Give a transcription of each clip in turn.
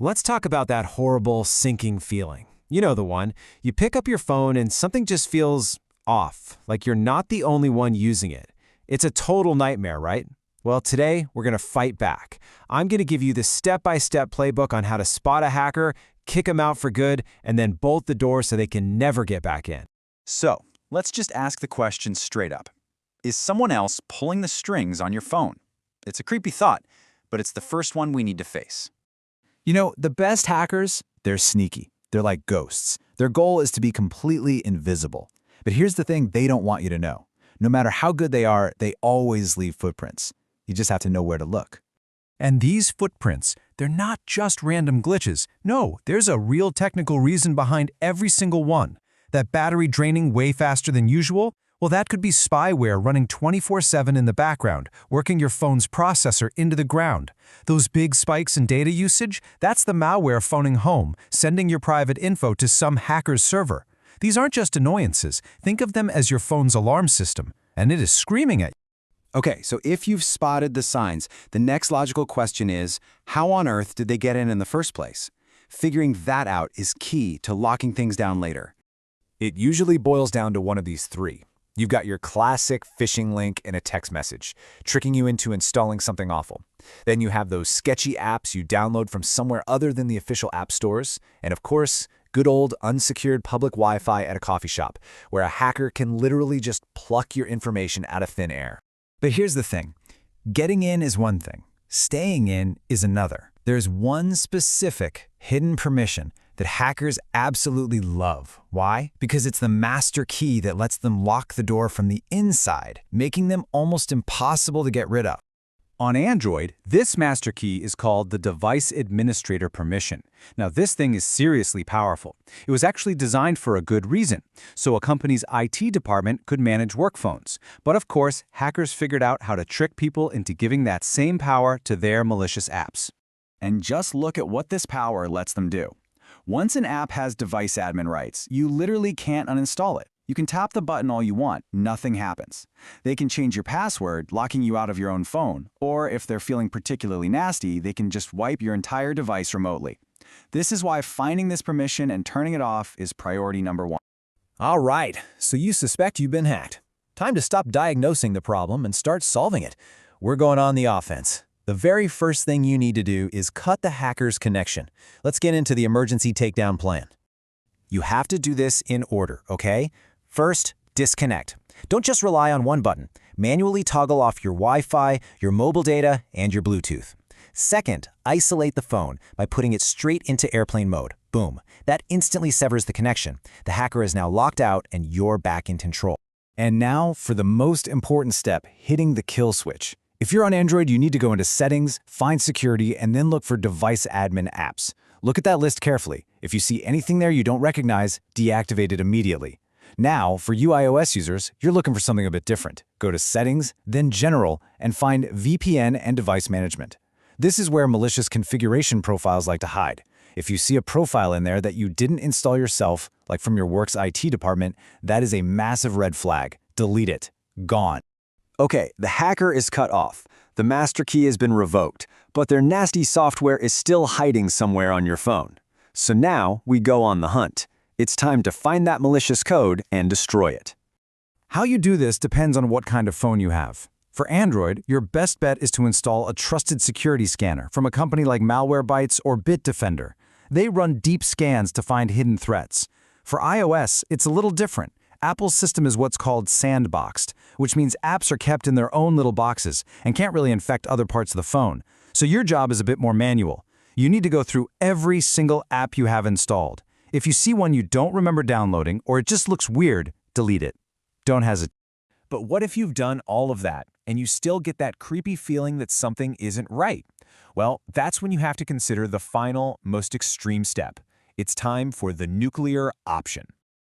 Let's talk about that horrible sinking feeling. You know the one. You pick up your phone and something just feels off, like you're not the only one using it. It's a total nightmare, right? Well, today we're going to fight back. I'm going to give you the step-by-step playbook on how to spot a hacker, kick them out for good, and then bolt the door so they can never get back in. So, let's just ask the question straight up. Is someone else pulling the strings on your phone? It's a creepy thought, but it's the first one we need to face. You know, the best hackers, they're sneaky. They're like ghosts. Their goal is to be completely invisible. But here's the thing they don't want you to know. No matter how good they are, they always leave footprints. You just have to know where to look. And these footprints, they're not just random glitches. No, there's a real technical reason behind every single one. That battery draining way faster than usual? Well, that could be spyware running 24/7 in the background, working your phone's processor into the ground. Those big spikes in data usage, that's the malware phoning home, sending your private info to some hacker's server. These aren't just annoyances. Think of them as your phone's alarm system, and it is screaming at you. Okay, so if you've spotted the signs, the next logical question is, how on earth did they get in the first place? Figuring that out is key to locking things down later. It usually boils down to one of these three. You've got your classic phishing link in a text message, tricking you into installing something awful. Then you have those sketchy apps you download from somewhere other than the official app stores. And of course, good old unsecured public Wi-Fi at a coffee shop, where a hacker can literally just pluck your information out of thin air. But here's the thing. Getting in is one thing. Staying in is another. There's one specific hidden permission that hackers absolutely love. Why? Because it's the master key that lets them lock the door from the inside, making them almost impossible to get rid of. On Android, this master key is called the Device Administrator Permission. Now, this thing is seriously powerful. It was actually designed for a good reason, so a company's IT department could manage work phones. But of course, hackers figured out how to trick people into giving that same power to their malicious apps. And just look at what this power lets them do. Once an app has device admin rights, you literally can't uninstall it. You can tap the button all you want, nothing happens. They can change your password, locking you out of your own phone, or if they're feeling particularly nasty, they can just wipe your entire device remotely. This is why finding this permission and turning it off is priority number one. All right, so you suspect you've been hacked. Time to stop diagnosing the problem and start solving it. We're going on the offense. The very first thing you need to do is cut the hacker's connection. Let's get into the emergency takedown plan. You have to do this in order, okay? First, disconnect. Don't just rely on one button. Manually toggle off your Wi-Fi, your mobile data, and your Bluetooth. Second, isolate the phone by putting it straight into airplane mode. Boom. That instantly severs the connection. The hacker is now locked out and you're back in control. And now for the most important step, hitting the kill switch. If you're on Android, you need to go into Settings, find Security, and then look for Device Admin Apps. Look at that list carefully. If you see anything there you don't recognize, deactivate it immediately. Now, for you iOS users, you're looking for something a bit different. Go to Settings, then General, and find VPN and Device Management. This is where malicious configuration profiles like to hide. If you see a profile in there that you didn't install yourself, like from your work's IT department, that is a massive red flag. Delete it. Gone. Okay, the hacker is cut off. The master key has been revoked, but their nasty software is still hiding somewhere on your phone. So now we go on the hunt. It's time to find that malicious code and destroy it. How you do this depends on what kind of phone you have. For Android, your best bet is to install a trusted security scanner from a company like Malwarebytes or Bitdefender. They run deep scans to find hidden threats. For iOS, it's a little different. Apple's system is what's called sandboxed, which means apps are kept in their own little boxes and can't really infect other parts of the phone. So your job is a bit more manual. You need to go through every single app you have installed. If you see one you don't remember downloading or it just looks weird, delete it. Don't hesitate. But what if you've done all of that and you still get that creepy feeling that something isn't right? Well, that's when you have to consider the final, most extreme step. It's time for the nuclear option.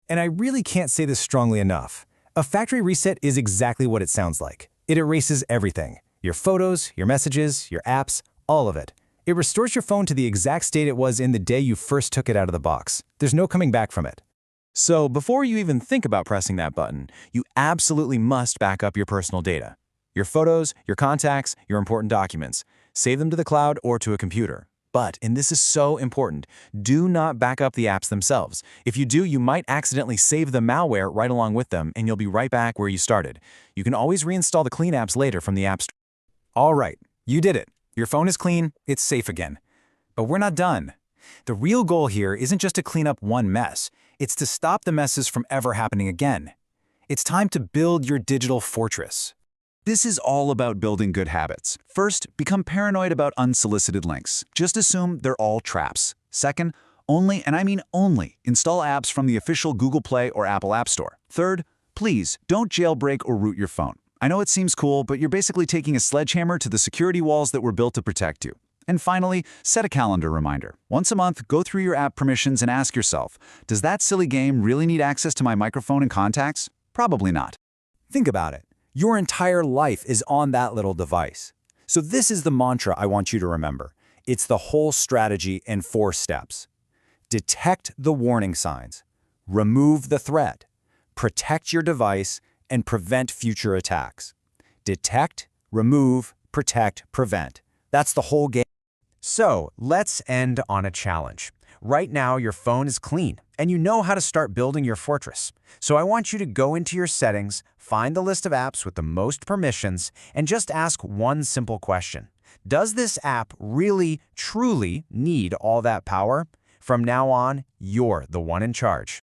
And I really can't say this strongly enough. A factory reset is exactly what it sounds like. It erases everything. Your photos, your messages, your apps, all of it. It restores your phone to the exact state it was in the day you first took it out of the box. There's no coming back from it. So before you even think about pressing that button, you absolutely must back up your personal data. Your photos, your contacts, your important documents. Save them to the cloud or to a computer. But, and this is so important, do not back up the apps themselves. If you do, you might accidentally save the malware right along with them, and you'll be right back where you started. You can always reinstall the clean apps later from the App Store. All right, you did it. Your phone is clean, it's safe again. But we're not done. The real goal here isn't just to clean up one mess, it's to stop the messes from ever happening again. It's time to build your digital fortress. This is all about building good habits. First, become paranoid about unsolicited links. Just assume they're all traps. Second, only, and I mean only, install apps from the official Google Play or Apple App Store. Third, please don't jailbreak or root your phone. I know it seems cool, but you're basically taking a sledgehammer to the security walls that were built to protect you. And finally, set a calendar reminder. Once a month, go through your app permissions and ask yourself, does that silly game really need access to my microphone and contacts? Probably not. Think about it. Your entire life is on that little device. So this is the mantra I want you to remember. It's the whole strategy in 4 steps. Detect the warning signs, remove the threat, protect your device, and prevent future attacks. Detect, remove, protect, prevent. That's the whole game. So, let's end on a challenge. Right now, your phone is clean, and you know how to start building your fortress. So I want you to go into your settings, find the list of apps with the most permissions, and just ask one simple question. Does this app really, truly need all that power? From now on, you're the one in charge.